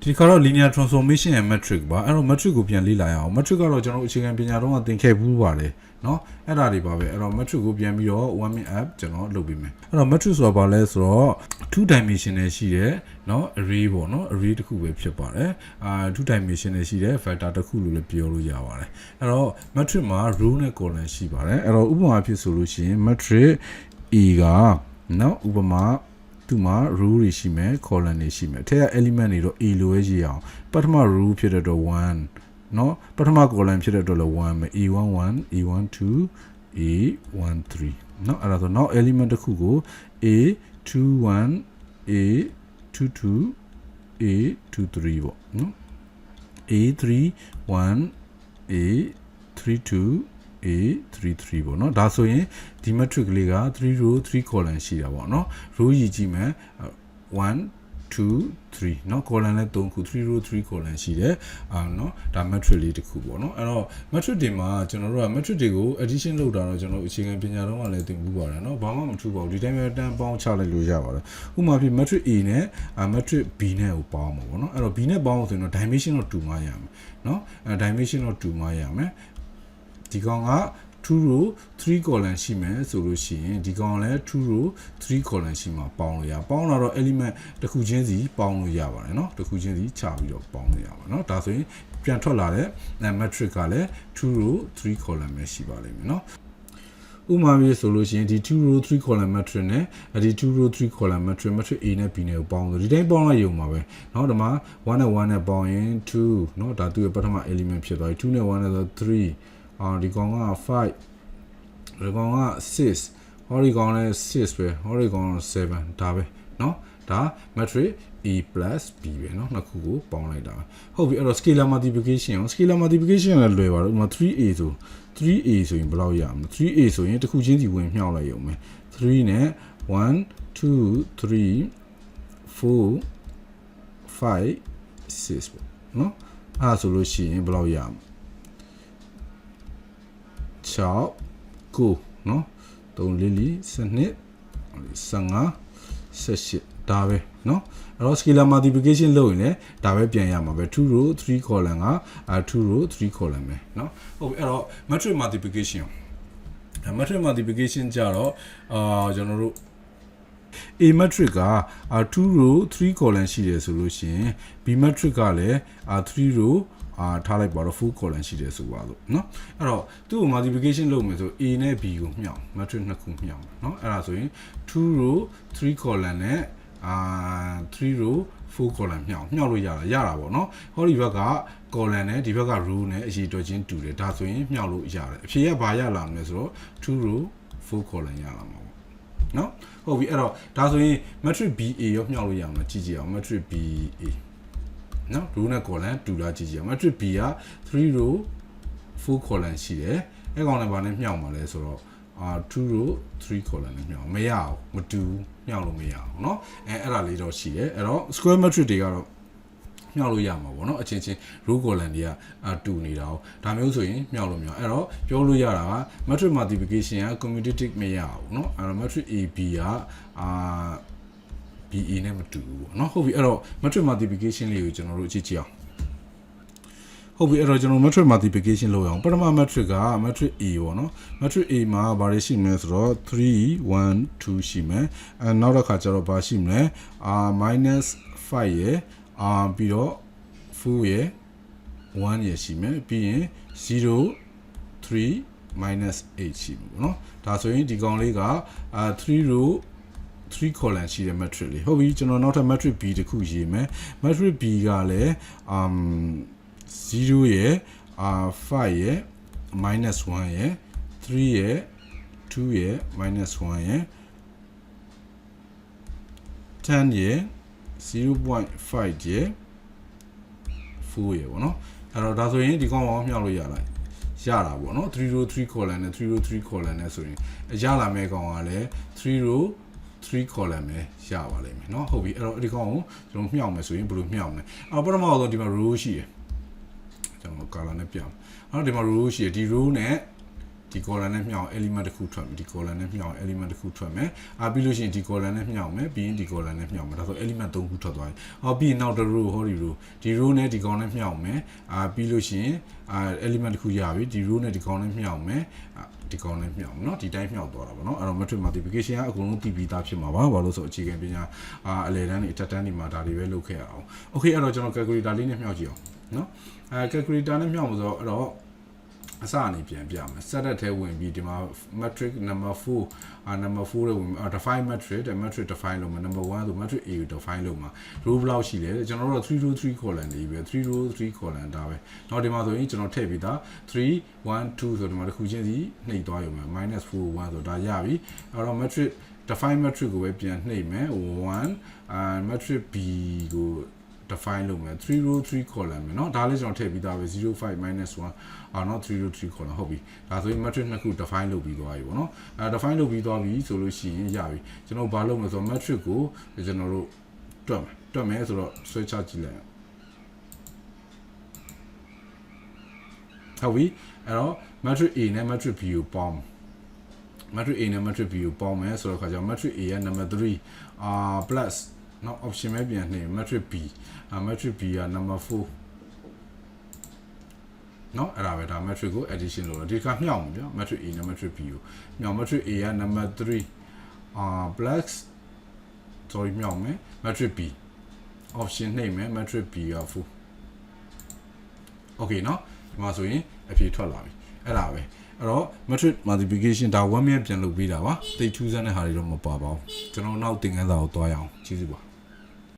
ဒီကတော့ linear transformation ရဲ့ metric ပါအဲ့တော့ metric ကိုပြန်လေ့လာရအောင် metric ကတော့ကျွန်တော်အခြေခံပညာတော့သင်ခဲ့ဘူးပါတယ်เนาะအဲ့ဒါတွေပါပဲအဲ့တော့ metric ကိုပြန်ပြီးတော့ one minute app ကျွန်တော်လုပ်ပေးမယ်အဲ့တော့ metric ဆိုတာဘာလဲဆိုတော့ two dimensional ရှိတယ်เนาะ array ပေါ့เนาะ array တစ်ခုပဲဖြစ်ပါတယ်two dimensional ရှိတယ် vector တစ်ခုလို့လည်းပြောလို့ရပါတယ်အဲ့တော့ metric မှာ row နဲ့ column ရှိပါတယ်အဲ့တော့ဥပမာဖြစ်ဆိုလို့ရှိရင် metric e ကเนาะဥပမာသူမှာ row တွေရှိမယ် column တွေရှိမယ်အထက်က element တွေတော့ a လိုပဲရေးအောင်ပထမ row ဖြစ်တဲ့တော့1เนาะပထမ column ဖြစ်တဲ့တော့လည်း1ပဲ a11 a12 a13 เนาะအဲ့ဒါဆိုနောက် element တစ်ခုကို a21 a22 a23 ပေါ့เนาะa31 a32 a33 ပေါ့เนาะဒါဆိုရင်ဒီ metric ကလေးက3 row 3 column ရှိတာပေါ့เนาะ row ကြီးကြည့်မယ်1 2 3เนาะ column လည်း3ခု3 row 3 column ရှိတယ်เนาะဒါ metric လေးတစ်ခုပေါ့เนาะအဲ့တော့ metric တွေမှာကျွန်တော်တို့က metric တွေကို addition လုပ်တာတော့ကျွန်တော်အခြေခံပညာတော့လည်းသင်မှုပါတယ်เนาะဘာမှမထူးပါဘူးဒီတိုင်းပဲတန်းပေါင်းချလိုက်လို့ရပါတယ်ဥပမာဖြစ် metric A နဲ့ metric B နဲ့ကိုပေါင်းမှာပေါ့เนาะအဲ့တော့ B နဲ့ပေါင်းလို့ဆိုရင်တော့ dimension တော့2မှရမယ်เนาะdimension တော့2မှရမယ်ဒီကောင်က2 row 3 column ရှိမယ်ဆိုလို့ရှိရင်ဒီကောင်လည်း2 row 3 column ရှိမှာပေါင်းလို့ရပေါင်းလာတော့ element တစ်ခုချင်းစီပေါင်းလို့ရပါတယ်เนาะတစ်ခုချင်းစီခြာပြီးတော့ပေါင်းလို့ရပါเนาะဒါဆိုရင်ပြန်ထွက်လာတဲ့ metric ကလည်း2 row 3 column ပဲရှိပါလိမ့်မယ်เนาะဥပမာမျိုးဆိုလို့ရှိရင်ဒီ2 row 3 column metric နဲ့ဒီ2 row 3 column metric A နဲ့ B နဲ့ကိုပေါင်းလို့ဒီတိုင်းပေါင်းလိုက်ရုံပါပဲเนาะဒီမှာ1နဲ့1နဲ့ပေါင်းရင်2เนาะဒါသူ့ရဲ့ပထမ element ဖြစ်သွားပြီ2နဲ့1နဲ့ဆို3ဒီကောင်က5ဒီကောင်က6ဟောဒီကောင်လည်း6ပဲဟောဒီကောင်က7ဒါပဲเนาะဒါ matrix E plus B ပဲเนาะနှစ်ခုကိုပေါင်းလိုက်တာဟုတ်ပြီအဲ့တော့ scalar multiplication ရော scalar multiplication လည်းလွယ်ပါတယ်ဥပမာ 3a ဆို 3a ဆိုရင်ဘယ်လောက်ရမလဲ 3a ဆိုရင်တစ်ခုချင်းစီဝင်မြှောက်လိုက်ရုံပဲ3နဲ့1 2 3 4 5 6ပေါ့เนาะအဲ့ဆိုလို့ရှိရင်ဘယ်လောက်ရမလဲ6 9เนาะ3 4 12 15 18ဒါပဲเนาะအဲ့တော့ scalar multiplication လုပ်ရင်လည်းဒါပဲပြန်ရမှာပဲ2 row 3 column က2 row 3 column ပဲเนาะဟုတ်ပြီအဲ့တော့ matrix multiplication matrix multiplication ကြတော့ကျွန်တော်တို့ A matrix က2 row 3 column ရှိတယ်ဆိုလို့ရှိရင် B matrix ကလည်း3 row ထားလိုက်ပါတော့ 4 column ရှိတယ်ဆိုပါလို့เนาะအဲ့တော့သူ့ကို multiplication လုပ်မယ်ဆို A နဲ့ B ကိုမြှောက် matrix နှစ်ခုမြှောက်เนาะအဲ့ဒါဆိုရင်2 row 3 column နဲ့3 row 4 column မြှောက်လို့ရတာပေါ့เนาะဟောဒီဘက်က column နဲ့ဒီဘက်က row နဲ့အရေးတော်ချင်းတူတယ်ဒါဆိုရင်မြှောက်လို့ရတယ်အဖြေကဘာရလာမလဲဆိုတော့2 row 4 column ရလာမှာပေါ့เนาะဟုတ်ပြီအဲ့တော့ဒါဆိုရင် matrix BA ရောမြှောက်လို့ရမှာကြည့်ကြည့်အောင် matrix BAနော် row နဲ့ column တူလားကြည့်ကြည့်အောင် matrix B က3 row 4 column ရှိတယ်အဲ့ကောင်လည်းဗာနဲ့မြှောက်မှာလဲဆိုတော့2 row 3 column နဲ့မြှောက်မရအောင်မတူမြှောက်လို့မရအောင်เนาะအဲ့ဒါလေးတော့ရှိတယ်အဲ့တော့ square matrix တွေကတော့မြှောက်လို့ရမှာပေါ့เนาะအချင်းချင်း row column တွေကတူနေတာ哦ဒါမျိုးဆိုရင်မြှောက်လို့မရအဲ့တော့ပြောလို့ရတာက matrix multiplication က commutative မရဘူးเนาะအဲ့တော့ matrix AB ကBA နဲ့မတူဘူးပေါ့เนาะဟုတ်ပြီအဲ့တော့ matrix multiplication လေးကိုကျွန်တော်တို့ကြည့်ကြည့်အောင်ဟုတ်ပြီအဲ့တော့ကျွန်တော် matrix multiplication လုပ်ရအောင်ပထမ matrix က matrix A ပေါ့เนาะ matrix A မှာဘာတွေရှိမလဲဆိုတော့3 1 2ရှိမယ်နောက်တစ်ခါကျတော့ဘာရှိမလဲ-5 ရယ်ပြီးတော့4ရယ်1ရယ်ရှိမယ်ပြီးရင်0 3 -8ရှိမယ်ပေါ့เนาะဒါဆိုရင်ဒီကောင်လေးက3 row 3 column ရှိတဲ့ matrix လေးဟုတ်ပြီကျွန်တော်နောက်ထပ် matrix B တခုရေးမယ် matrix B ကလည်း0ရယ်5ရယ်-1ရယ်3ရယ်2ရယ်-1ရယ်10ရယ်0.5ရယ်4ရယ်ပေါ့နော်အဲ့တော့ဒါဆိုရင်ဒီကောင်ကိုမြှောက်လို့ရတာပေါ့နော်3 row 3 column နဲ့3 row 3 column နဲ့ဆိုရင်ရလာမယ့်ကောင်ကလည်း3 row 3 column ပဲရပါလိမ့်မယ်เนาะဟုတ်ပြီအဲ့တော့ဒီကောင်ကိုကျွန်တော်မြှောက်မယ်ဆိုရင်ဘယ်လိုမြှောက်မလဲပထမဆုံးဒီမှာ row ရှိတယ်ကျွန်တော် color နဲ့ပြအောင်အဲ့တော့ဒီမှာ row ရှိတယ်ဒီ row နဲ့ ဒီ column နဲ့မျှအောင် element တစ်ခုထွက်မယ်ဒီ column နဲ့မျှအောင် element တစ်ခုထွက်မယ်ပြီးလို့ရှိရင်ဒီ column နဲ့မျှအောင်မယ်ပြီးရင်ဒီ column နဲ့မျှအောင်မယ်ဒါဆို element 3ခုထွက်သွားပြီပြီးရင်နောက်တစ် row ဟောဒီ row ဒီ row နဲ့ဒီကောင်နဲ့မျှအောင်မယ်ပြီးလို့ရှိရင်element တစ်ခုရပြီဒီ row နဲ့ဒီကောင်နဲ့မျှအောင်မယ်ဒီကောင်နဲ့မျှအောင်เนาะဒီတိုင်းမျှောက်သွားတာပေါ့เนาะအဲ့တော့ matrix multiplication ကအကုန်လုံးတည်ပြီးသားဖြစ်မှာပါဘာလို့ဆိုအခြေခံပညာအလယ်တန်းတွေအထက်တန်းတွေမှာဒါတွေပဲလုပ်ခဲ့ရအောင် okay အဲ့တော့ကျွန်တော် calculator လေးနဲ့မျှောက်ကြည့်အောင်เนาะcalculator နဲ့မျှောက်မှာဆိုတော့အဲ့တော့အစအနေပြန်ပြမယ် set တဲ့ထဲဝင်ပြီးဒီမှာ matrix number 4 number 4ရဲ့ဝင် define matrix တဲ့ matrix define လုပ်မှာ number 1ဆို matrix A ကို define လုပ်မှာ row ဘယ်လောက်ရှိလဲကျွန်တော်တို့3 row 3 column တွေပဲ3 row 3 column ဒါပဲเนาะဒီမှာဆိုရင်ကျွန်တော်ထည့်ပြီးသား3 1 2ဆိုဒီမှာတစ်ခုချင်းစီနှိပ်သွားရုံပဲ -4 1ဆိုဒါရပြီအဲ့တော့ matrix define matrix ကိုပဲပြန်နှိပ်မယ်1 matrix B ကို define လုပ်မယ်3 row 3 column ပဲเนาะဒါလည်းကျွန်တော်ထည့်ပြီးသားပဲ0 5 -1เนาะ3 row 3 column ဟုတ်ပြီဒါဆိုရင် matrix နှစ်ခု define လုပ်ပြီးသွားပြီပေါ့เนาะdefine လုပ်ပြီးသွားပြီဆိုလို့ရှိရင်ရပြီကျွန်တော်ဘာလုပ်မလဲဆိုတော့ matrix ကိုကျွန်တော်တို့တွက်မယ်ဆိုတော့ဆွဲချကြည့်လိုက်ဟုတ်ပြီအဲ့တော့ matrix A နဲ့ matrix B ကိုပေါင်း matrix A နဲ့ matrix B ကိုပေါင်းမယ်ဆိုတော့ခါကျတော့ matrix A ရဲ့ number 3 plus နော် option ပဲပြန်နှိပ် matrix B matrix B က number 4နော်အဲ့ဒါပဲဒါ matrix ကို addition လုပ်တော့ဒီခါမျှောက်မှာဗျာ matrix A နဲ့ matrix B ကိုမျှောက် matrix A က number 3 plus sorry မျှောက်မယ် matrix B option နှိပ်မယ် matrix B က 4 okay နော်ဒီမှာဆိုရင်အဖြေထွက်လာပြီအဲ့ဒါပဲအဲ့တော့ matrix multiplication ဒါ1 minute ပြန်လုပ်ပေးတာပါတိတ်ထူးဆန်းတဲ့ဟာတွေတော့မပါပါဘူးကျွန်တော်နောက်သင်ခန်းစာကိုတွားရအောင်ကျေးဇူးပါ